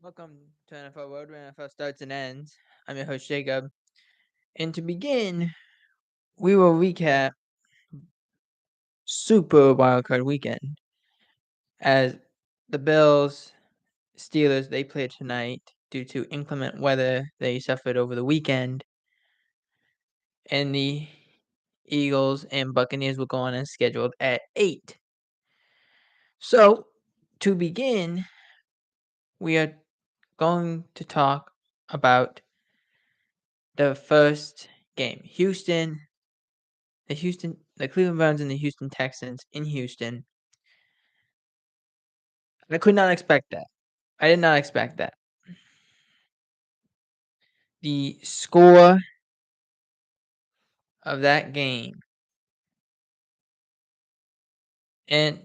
Welcome to NFL World, where NFL starts and ends. I'm your host, Jacob. And to begin, we will recap Super Wildcard Weekend as the Bills, Steelers, they played tonight due to inclement weather they suffered over the weekend. And the Eagles and Buccaneers will go on as scheduled at 8. So, to begin, we are going to talk about the first game. The Cleveland Browns and the Houston Texans in Houston. I could not expect that. I did not expect that. The score of that game, and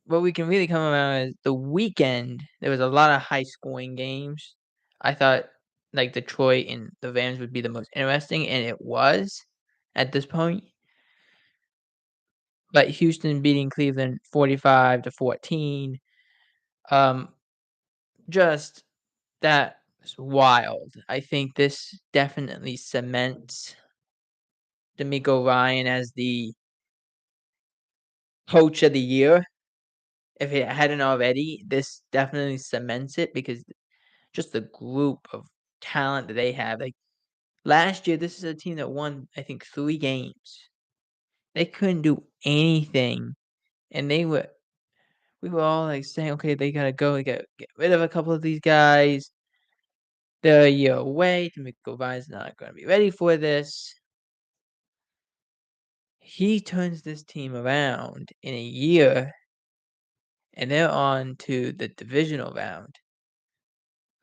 what we can really come around is the weekend. There was a lot of high-scoring games. I thought like Detroit and the Rams would be the most interesting, and it was at this point. But Houston beating Cleveland 45-14, just that was wild. I think this definitely cements DeMeco Ryan as the coach of the year. If it hadn't already, this definitely cements it because just the group of talent that they have. Like last year, this is a team that won, I think, 3 games. They couldn't do anything, and we were all like saying, okay, they gotta go, we gotta get rid of a couple of these guys. They're a year away. DeMeco Ryan's not gonna be ready for this. He turns this team around in a year, and they're on to the divisional round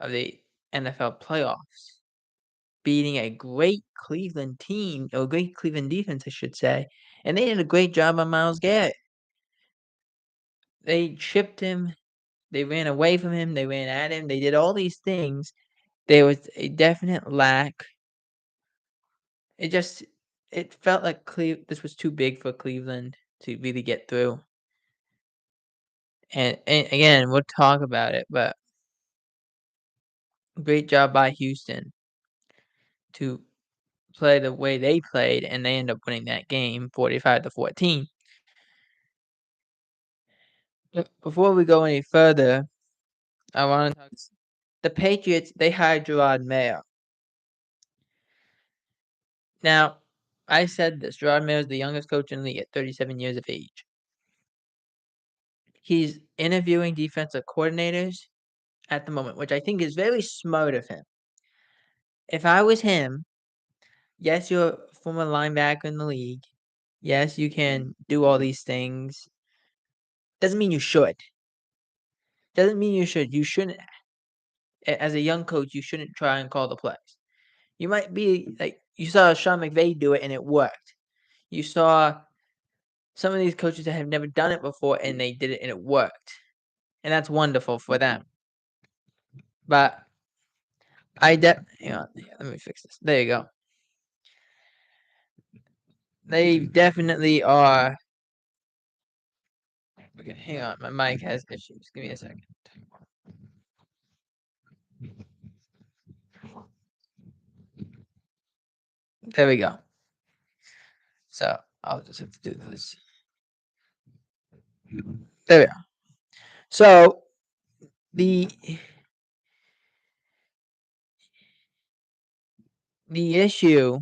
of the NFL playoffs, beating a great Cleveland team, or great Cleveland defense, I should say, and they did a great job on Myles Garrett. They chipped him, they ran away from him, they ran at him, they did all these things. There was a definite lack. It felt like this was too big for Cleveland to really get through. And again, we'll talk about it, but great job by Houston to play the way they played, and they end up winning that game 45-14. Before we go any further, I want to talk. The Patriots, they hired Gerard Mayo. Now, I said this. Gerard Mayo is the youngest coach in the league at 37 years of age. He's interviewing defensive coordinators at the moment, which I think is very smart of him. If I was him, yes, you're a former linebacker in the league. Yes, you can do all these things. Doesn't mean you should. Doesn't mean you should. You shouldn't. As a young coach, you shouldn't try and call the plays. You might be like you saw Sean McVay do it and it worked. You saw some of these coaches that have never done it before and they did it and it worked. And that's wonderful for them. But hang on, let me fix this. There you go. They definitely are. Okay, hang on, my mic has issues. Give me a second. There we go. So I'll just have to do this. There we are. So the issue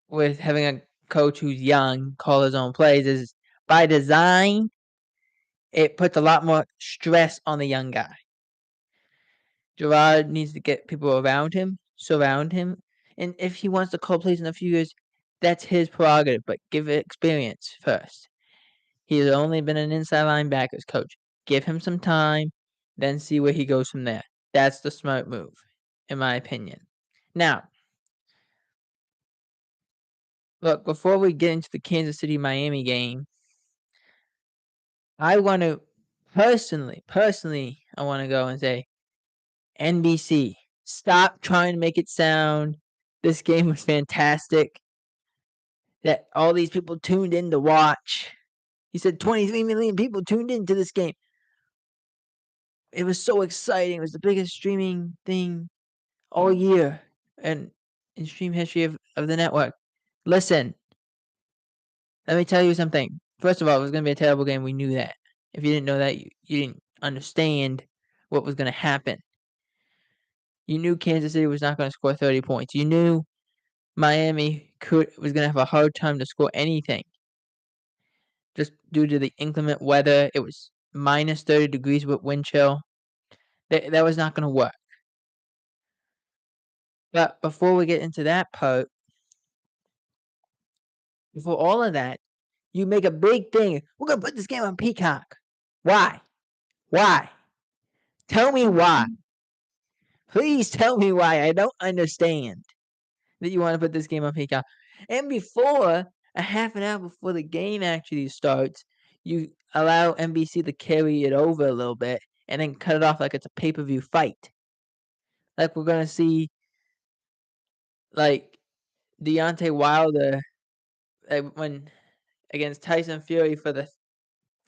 with having a coach who's young call his own plays is by design, it puts a lot more stress on the young guy. Gerard needs to get people around him, surround him, and if he wants to call plays in a few years, that's his prerogative, but give it experience first. He's only been an inside linebackers coach. Give him some time, then see where he goes from there. That's the smart move, in my opinion. Now, look, before we get into the Kansas City-Miami game, I want to personally, I want to go and say, NBC, stop trying to make it sound this game was fantastic, that all these people tuned in to watch. He said 23 million people tuned into this game. It was so exciting. It was the biggest streaming thing all year and in stream history of the network. Listen, let me tell you something. First of all, it was going to be a terrible game. We knew that. If you didn't know that, you didn't understand what was going to happen. You knew Kansas City was not going to score 30 points. You knew Miami was going to have a hard time to score anything just due to the inclement weather. It was minus 30 degrees with wind chill. That was not going to work. But before we get into that part, before all of that, you make a big thing. We're going to put this game on Peacock. Why? Why? Tell me why. Please tell me why. I don't understand that you want to put this game on Peacock. And before, a half an hour before the game actually starts, you allow NBC to carry it over a little bit and then cut it off like it's a pay-per-view fight. Like we're going to see, like, Deontay Wilder when against Tyson Fury for the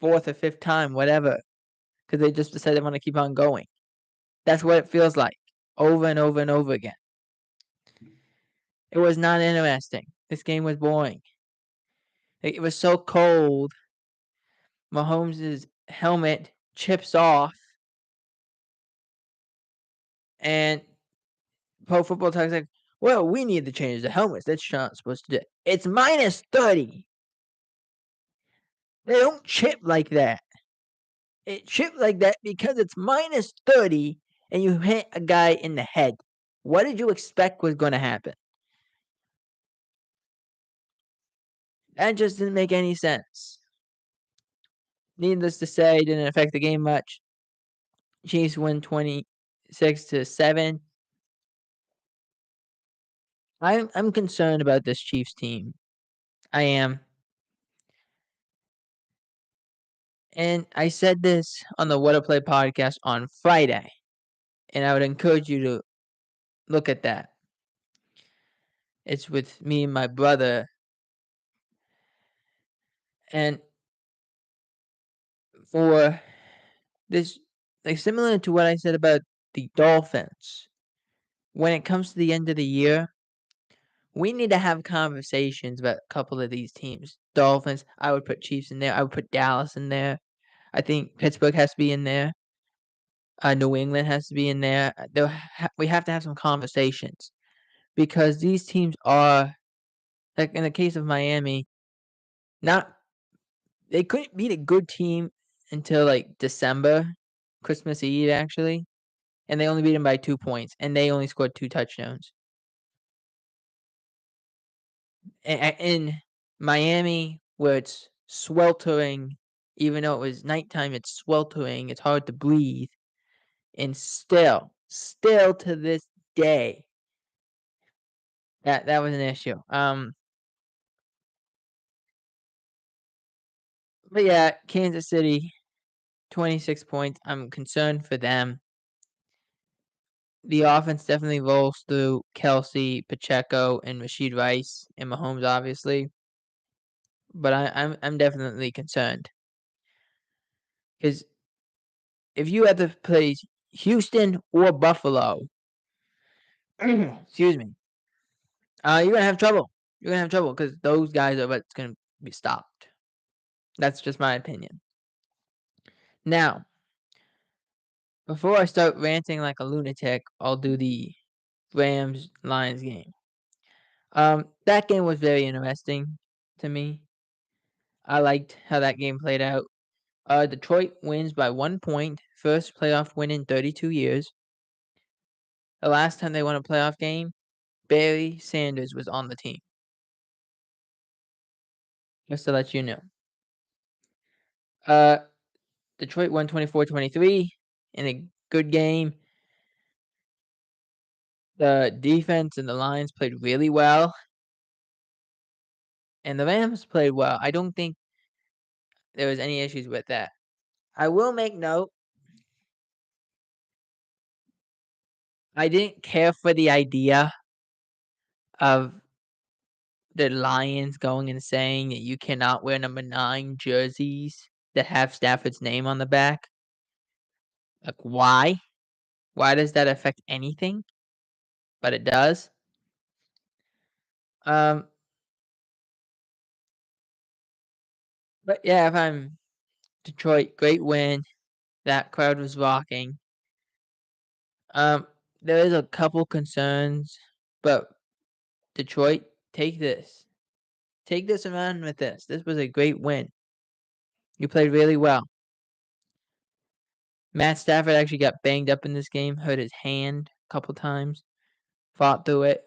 fourth or fifth time, whatever, because they just decided they want to keep on going. That's what it feels like, over and over and over again. It was not interesting. This game was boring. It was so cold. Mahomes' helmet chips off, and Pro Football Talk's like, well, we need to change the helmets. That's not supposed to do it. It's minus 30. They don't chip like that. It chipped like that because it's minus 30 and you hit a guy in the head. What did you expect was going to happen? That just didn't make any sense. Needless to say, it didn't affect the game much. Chiefs win 26-7. I'm concerned about this Chiefs team. I am. And I said this on the What a Play podcast on Friday. And I would encourage you to look at that. It's with me and my brother. And for this, like similar to what I said about the Dolphins, when it comes to the end of the year, we need to have conversations about a couple of these teams. Dolphins, I would put Chiefs in there. I would put Dallas in there. I think Pittsburgh has to be in there. New England has to be in there. We have to have some conversations because these teams are, like in the case of Miami, they couldn't beat a good team until like December, Christmas Eve actually, and they only beat them by 2 points, and they only scored 2 touchdowns. In Miami, where it's sweltering, even though it was nighttime, it's sweltering, it's hard to breathe, and still to this day, that was an issue. But yeah, Kansas City, 26 points. I'm concerned for them. The offense definitely rolls through Kelsey, Pacheco, and Rashid Rice, and Mahomes, obviously. But I'm definitely concerned because if you had to play Houston or Buffalo, excuse me, you're gonna have trouble. You're gonna have trouble because those guys are what's gonna be stopped. That's just my opinion. Now, before I start ranting like a lunatic, I'll do the Rams Lions game. That game was very interesting to me. I liked how that game played out. Detroit wins by 1 point, first playoff win in 32 years. The last time they won a playoff game, Barry Sanders was on the team. Just to let you know. Detroit won 24-23 in a good game. The defense and the Lions played really well. And the Rams played well. I don't think there was any issues with that. I will make note, I didn't care for the idea of the Lions going and saying that you cannot wear number 9 jerseys that have Stafford's name on the back. Like, why? Why does that affect anything? But it does. Um, but yeah, if I'm Detroit, great win. That crowd was rocking. Um, there is a couple concerns, but Detroit, take this. Take this and run with this. This was a great win. You played really well. Matt Stafford actually got banged up in this game, hurt his hand a couple times, fought through it,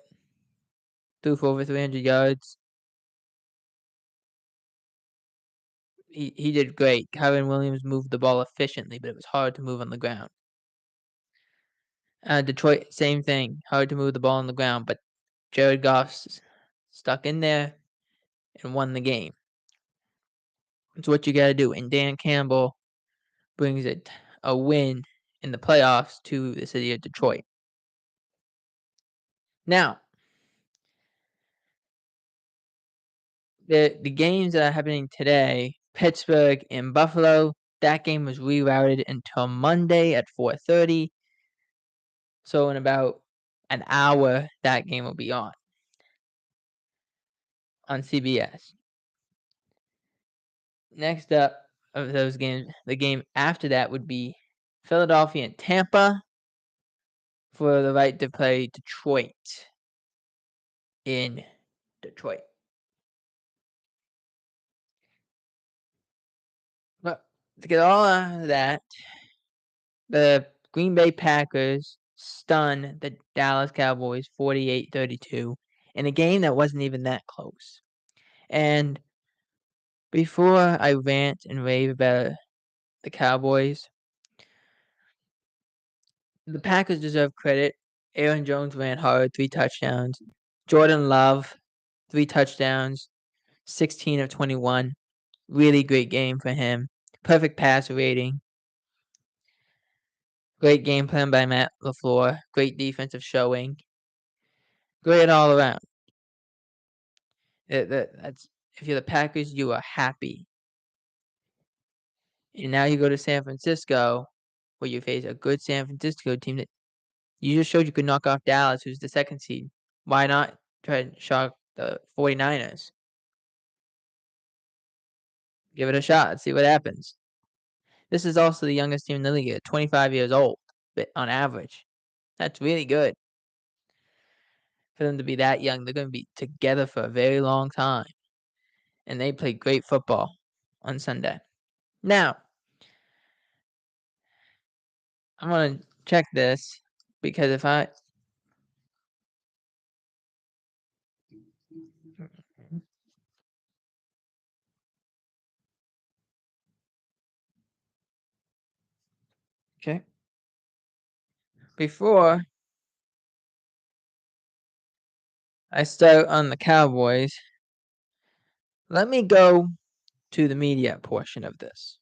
threw for over 300 yards. He did great. Kyren Williams moved the ball efficiently, but it was hard to move on the ground. Detroit, same thing. Hard to move the ball on the ground, but Jared Goff stuck in there and won the game. It's what you got to do. And Dan Campbell brings a win in the playoffs to the city of Detroit. Now, the games that are happening today, Pittsburgh and Buffalo, that game was rerouted until Monday at 4:30. So in about an hour, that game will be on CBS. Next up of those games, the game after that would be Philadelphia and Tampa for the right to play Detroit in Detroit. But to get all out of that, the Green Bay Packers stunned the Dallas Cowboys 48-32 in a game that wasn't even that close. And before I rant and rave about the Cowboys, the Packers deserve credit. Aaron Jones ran hard, 3 touchdowns. Jordan Love, 3 touchdowns, 16 of 21. Really great game for him. Perfect passer rating. Great game plan by Matt LaFleur. Great defensive showing. Great all around. That's if you're the Packers, you are happy. And now you go to San Francisco, where you face a good San Francisco team that you just showed you could knock off Dallas, who's the 2nd seed. Why not try to shock the 49ers? Give it a shot. Let's see what happens. This is also the youngest team in the league at 25 years old, but on average. That's really good. For them to be that young, they're going to be together for a very long time. And they play great football on Sunday. Now, I'm going to check this because if I okay. Before I start on the Cowboys, let me go to the media portion of this.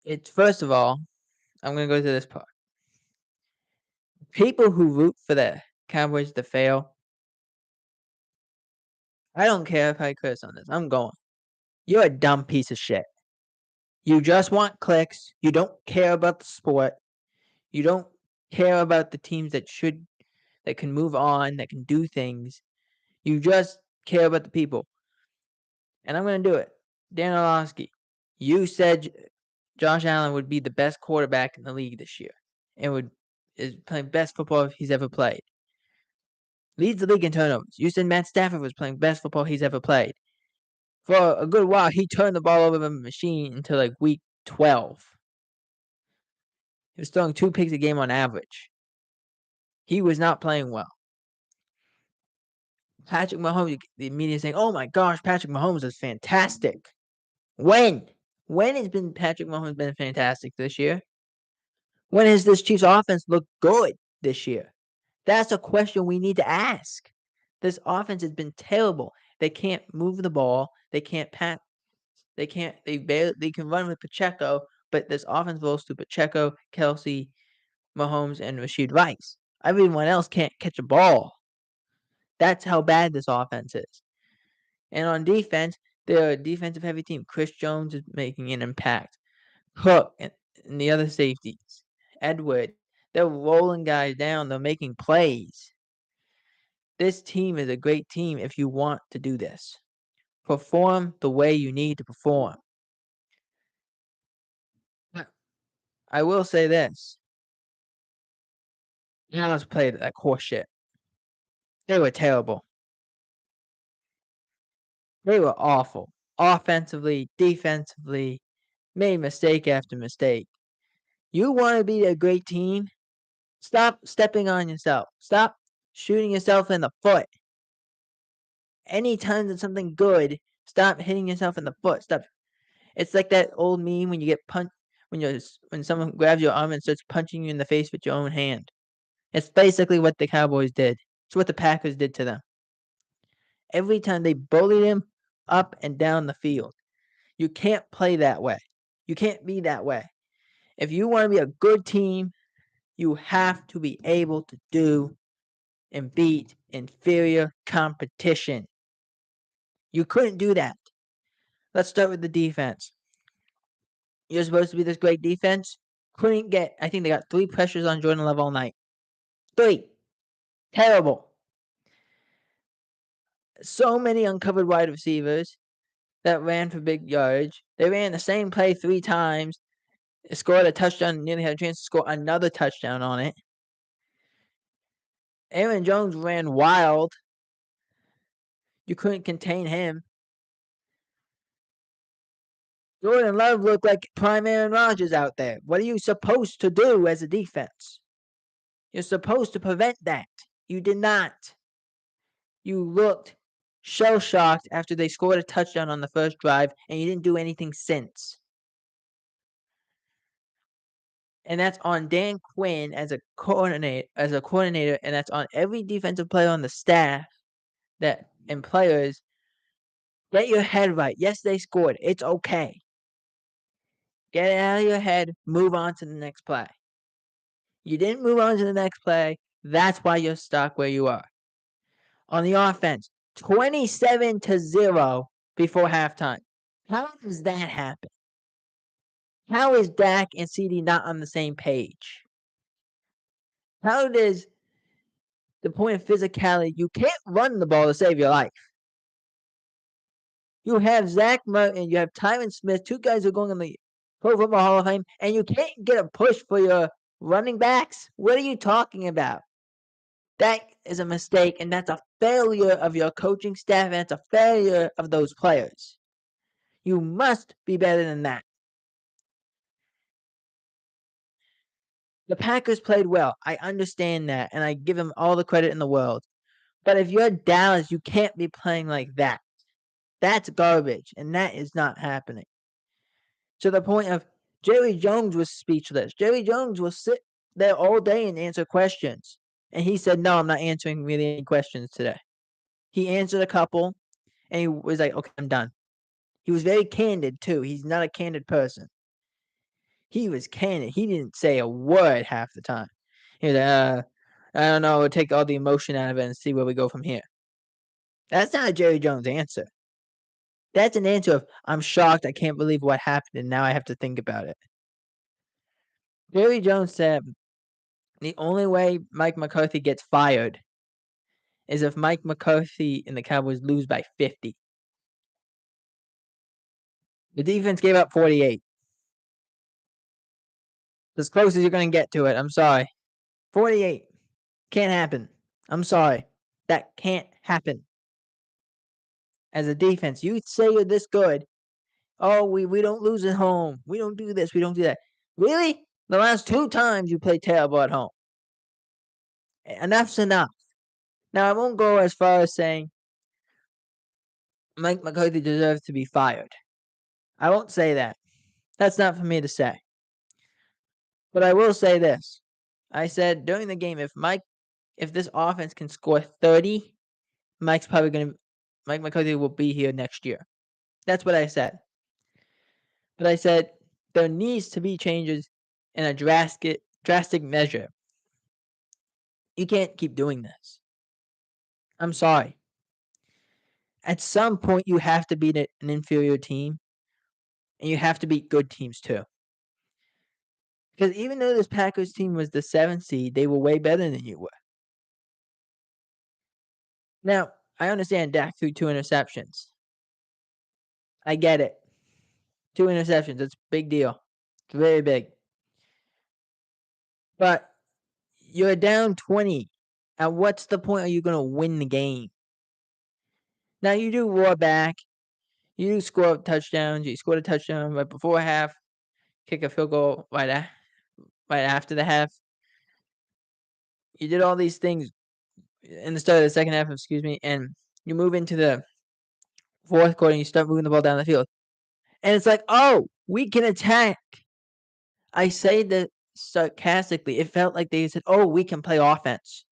It's first of all, I'm going to go to this part. People who root for the Cowboys to fail, I don't care if I curse on this. I'm going. You're a dumb piece of shit. You just want clicks. You don't care about the sport. You don't care about the teams that can move on, that can do things. You just care about the people. And I'm going to do it. Dan Orlovsky, you said Josh Allen would be the best quarterback in the league this year and is playing best football he's ever played. Leads the league in turnovers. You said Matt Stafford was playing best football he's ever played. For a good while, he turned the ball over the machine until like week 12. He was throwing 2 picks a game on average. He was not playing well. Patrick Mahomes, the media saying, "Oh my gosh, Patrick Mahomes is fantastic." When? When has Patrick Mahomes been fantastic this year? When has this Chiefs offense looked good this year? That's a question we need to ask. This offense has been terrible. They can't move the ball. They can't pass. They can't. They can run with Pacheco, but this offense rolls through Pacheco, Kelsey, Mahomes, and Rashid Rice. Everyone else can't catch a ball. That's how bad this offense is. And on defense, They're a defensive-heavy team. Chris Jones is making an impact. Cook and the other safeties, Edward, they're rolling guys down. They're making plays. This team is a great team if you want to do this. Perform the way you need to perform. I will say this. Dallas played like horseshit. They were terrible. They were awful. Offensively, defensively, made mistake after mistake. You want to be a great team? Stop stepping on yourself. Stop shooting yourself in the foot. Anytime there's something good, stop hitting yourself in the foot. Stop. It's like that old meme when you get punched when someone grabs your arm and starts punching you in the face with your own hand. It's basically what the Cowboys did. It's what the Packers did to them. Every time they bullied him up and down the field. You can't play that way. You can't be that way. If you want to be a good team, you have to be able to do and beat inferior competition. You couldn't do that. Let's start with the defense. You're supposed to be this great defense. Couldn't get, I think they got 3 pressures on Jordan Love all night. 3. Terrible. So many uncovered wide receivers that ran for big yardage. They ran the same play 3 times, scored a touchdown, nearly had a chance to score another touchdown on it. Aaron Jones ran wild. You couldn't contain him. Jordan Love looked like prime Aaron Rodgers out there. What are you supposed to do as a defense? You're supposed to prevent that. You did not. You looked shell-shocked after they scored a touchdown on the first drive, and you didn't do anything since. And that's on Dan Quinn as a coordinator, and that's on every defensive player on the staff and players. Get your head right. Yes, they scored. It's okay. Get it out of your head. Move on to the next play. You didn't move on to the next play. That's why you're stuck where you are. On the offense, 27-0 before halftime. How does that happen? How is Dak and CD not on the same page? How does the point of physicality, you can't run the ball to save your life. You have Zach Martin, you have Tyron Smith, 2 guys who are going in the Pro Football Hall of Fame, and you can't get a push for your running backs? What are you talking about? That is a mistake, and that's a failure of your coaching staff, and it's a failure of those players. You must be better than that. The Packers played well. I understand that, and I give them all the credit in the world. But if you're Dallas, you can't be playing like that. That's garbage, and that is not happening. To the point of Jerry Jones was speechless. Jerry Jones will sit there all day and answer questions. And he said, no, I'm not answering really any questions today. He answered a couple, and he was like, okay, I'm done. He was very candid, too. He's not a candid person. He was candid. He didn't say a word half the time. He was like, I don't know, we'll take all the emotion out of it and see where we go from here. That's not a Jerry Jones answer. That's an answer of, I'm shocked, I can't believe what happened, and now I have to think about it. Jerry Jones said the only way Mike McCarthy gets fired is if Mike McCarthy and the Cowboys lose by 50. The defense gave up 48. As close as you're going to get to it. I'm sorry. 48. Can't happen. I'm sorry. That can't happen. As a defense, you say you're this good. Oh, we don't lose at home. We don't do this. We don't do that. Really? The last 2 times you played terrible at home. Enough's enough. Now, I won't go as far as saying Mike McCarthy deserves to be fired. I won't say that. That's not for me to say. But I will say this. I said during the game, if this offense can score 30, Mike McCarthy will be here next year. That's what I said. But I said there needs to be changes in a drastic measure. You can't keep doing this. I'm sorry. At some point, you have to beat an inferior team, and you have to beat good teams too. Because even though this Packers team was the 7th seed, they were way better than you were. Now, I understand Dak threw 2 interceptions. I get it. 2 interceptions, it's a big deal. It's very big. But you're down 20. At what's the point are you gonna win the game? Now you do roar back. You do score touchdowns. You scored a touchdown right before half, kick a field goal right after the half. You did all these things in the start of the second half, excuse me, and you move into the fourth quarter and you start moving the ball down the field. And it's like, oh, we can attack. I say that sarcastically. It felt like they said, oh, we can play offense.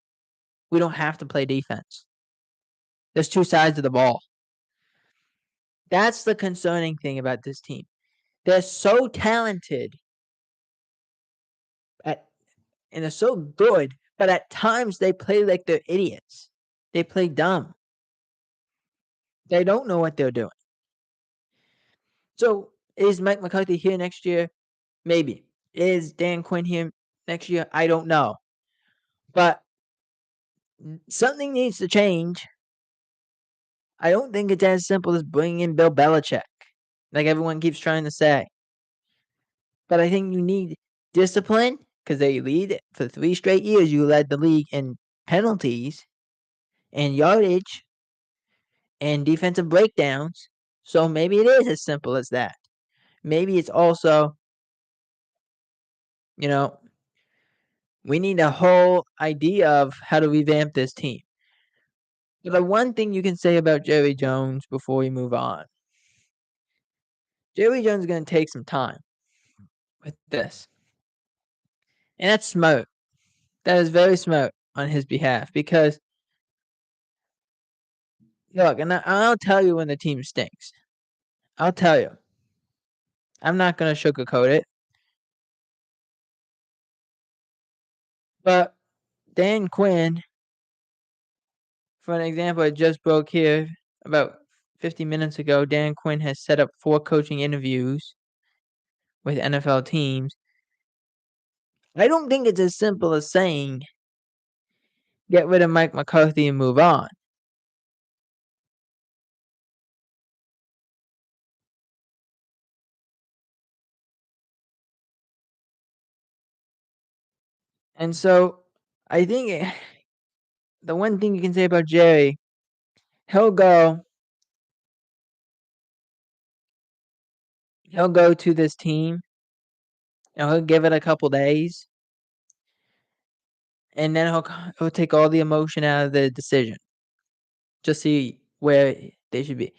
We don't have to play defense. There's two sides of the ball. That's the concerning thing about this team. They're so talented and they're so good, but at times they play like they're idiots. They play dumb. They don't know what they're doing. So is Mike McCarthy here next year? Maybe. Is Dan Quinn here next year? I don't know. But something needs to change. I don't think it's as simple as bringing in Bill Belichick, like everyone keeps trying to say. But I think you need discipline because they lead for 3 straight years. You led the league in penalties and yardage and defensive breakdowns. So maybe it is as simple as that. Maybe it's also, you know, we need a whole idea of how to revamp this team. But the one thing you can say about Jerry Jones before we move on, Jerry Jones is going to take some time with this. And that's smart. That is very smart on his behalf because, look, and I'll tell you when the team stinks. I'll tell you. I'm not going to sugarcoat it. But Dan Quinn, for an example, I just broke here about 50 minutes ago. Dan Quinn has set up 4 coaching interviews with NFL teams. I don't think it's as simple as saying, get rid of Mike McCarthy and move on. And so I think the one thing you can say about Jerry, he'll go to this team and he'll give it a couple days and then he'll take all the emotion out of the decision. Just see where they should be.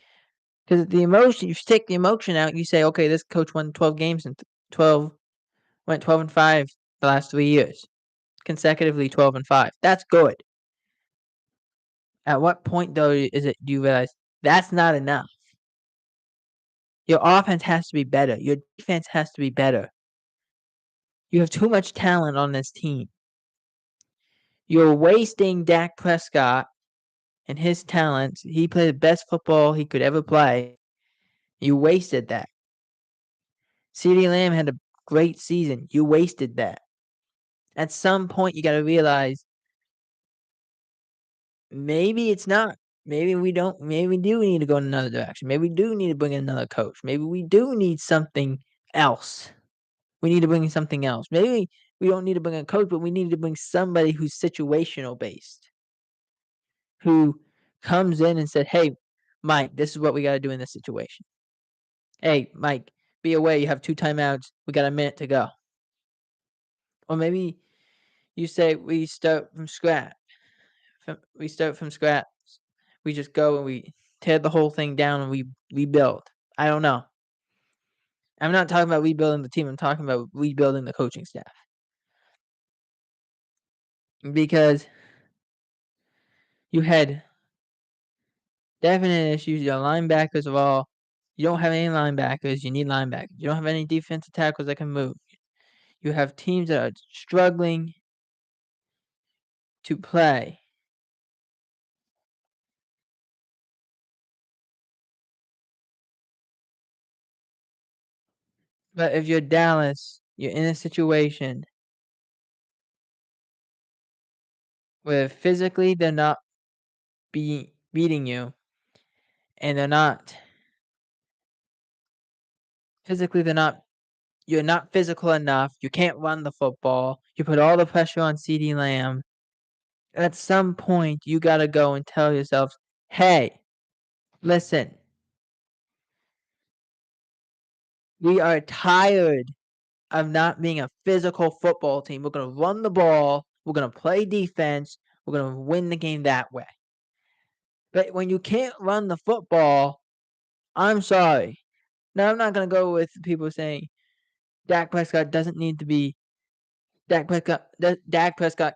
Because the emotion, you take the emotion out, you say, okay, this coach won 12 games and went 12-5 the last 3 years. Consecutively 12-5. That's good. At what point though do you realize that's not enough? Your offense has to be better. Your defense has to be better. You have too much talent on this team. You're wasting Dak Prescott and his talents. He played the best football he could ever play. You wasted that. CeeDee Lamb had a great season. You wasted that. At some point, you got to realize maybe it's not. Maybe we don't. Maybe we do need to go in another direction. Maybe we do need to bring in another coach. Maybe we do need something else. We need to bring in something else. Maybe we don't need to bring a coach, but we need to bring somebody who's situational based, who comes in and said, "Hey, Mike, this is what we got to do in this situation. Hey, Mike, be aware you have 2 timeouts. We got a minute to go." Or maybe you say we start from scratch. We start from scratch. We just go and we tear the whole thing down and we rebuild. I don't know. I'm not talking about rebuilding the team. I'm talking about rebuilding the coaching staff. Because you had definite issues. Your linebackers of all. You don't have any linebackers. You need linebackers. You don't have any defensive tackles that can move. You have teams that are struggling to play. But if you're Dallas, you're in a situation where physically they're not beating you, and you're not physical enough. You can't run the football. You put all the pressure on CeeDee Lamb. At some point, you got to go and tell yourself, hey, listen, we are tired of not being a physical football team. We're going to run the ball. We're going to play defense. We're going to win the game that way. But when you can't run the football, I'm sorry. Now, I'm not going to go with people saying Dak Prescott doesn't need to be Dak Prescott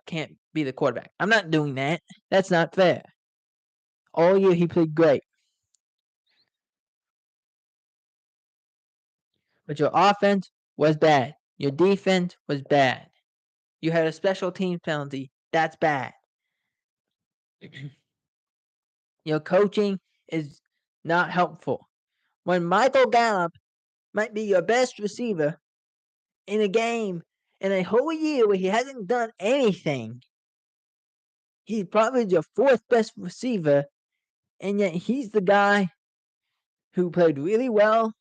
can't be the quarterback. I'm not doing that. That's not fair. All year he played great. But your offense was bad. Your defense was bad. You had a special teams penalty. That's bad. Your coaching is not helpful. When Michael Gallup might be your best receiver in a game in a whole year where he hasn't done anything, he's probably your fourth best receiver, and yet he's the guy who played really well.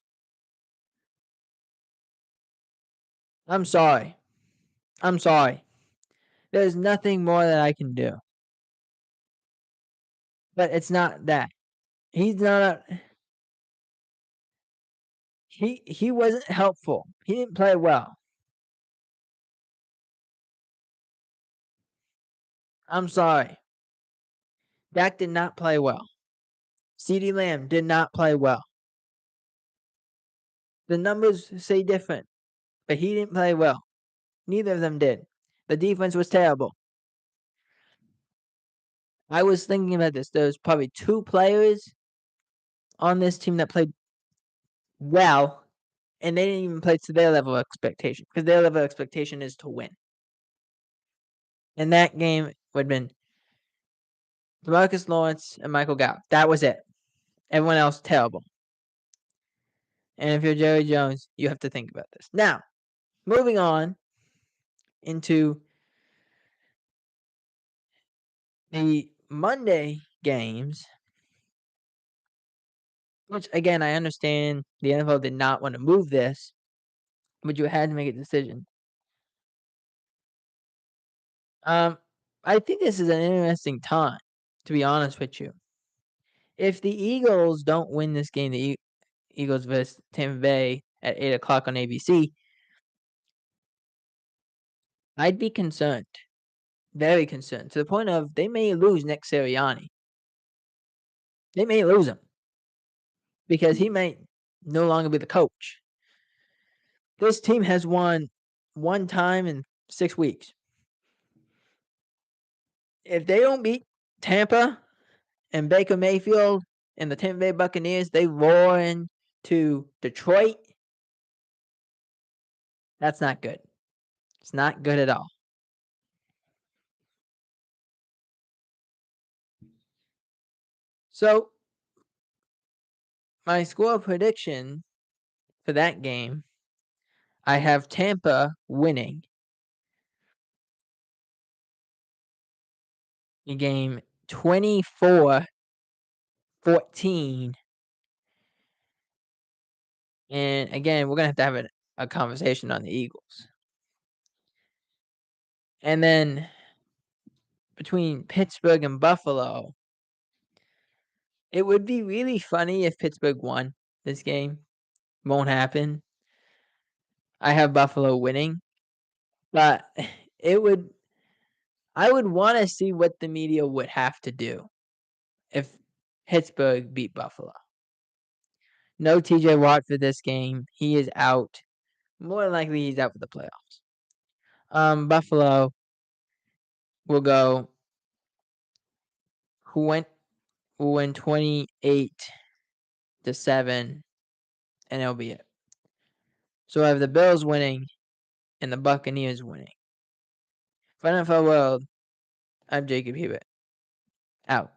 I'm sorry. I'm sorry. There's nothing more that I can do. But it's not that. He's not a he wasn't helpful. He didn't play well. I'm sorry. Dak did not play well. CeeDee Lamb did not play well. The numbers say different, but he didn't play well. Neither of them did. The defense was terrible. I was thinking about this. There's probably 2 players on this team that played well, and they didn't even play to their level of expectation, because their level of expectation is to win. And that game would have been DeMarcus Lawrence and Michael Gallup. That was it. Everyone else, terrible. And if you're Jerry Jones, you have to think about this. Now, moving on into the Monday games, which again, I understand the NFL did not want to move this, but you had to make a decision. I think this is an interesting time, to be honest with you. If the Eagles don't win this game, the Eagles vs. Tampa Bay at 8 o'clock on ABC, I'd be concerned. Very concerned. To the point of they may lose Nick Sirianni. They may lose him. Because he may no longer be the coach. This team has won 1 time in 6 weeks. If they don't beat Tampa and Baker Mayfield and the Tampa Bay Buccaneers, they roar into Detroit. That's not good. It's not good at all. So, my score prediction for that game, I have Tampa winning the game 24-14. And again, we're going to have a conversation on the Eagles. And then between Pittsburgh and Buffalo, it would be really funny if Pittsburgh won this game. Won't happen. I have Buffalo winning, but I would want to see what the media would have to do if Pittsburgh beat Buffalo. No TJ Watt for this game. He is out. More likely he's out for the playoffs. Buffalo will go will win 28-7, and that'll be it. So I have the Bills winning and the Buccaneers winning. For NFL World, I'm Jacob Hebert. Out.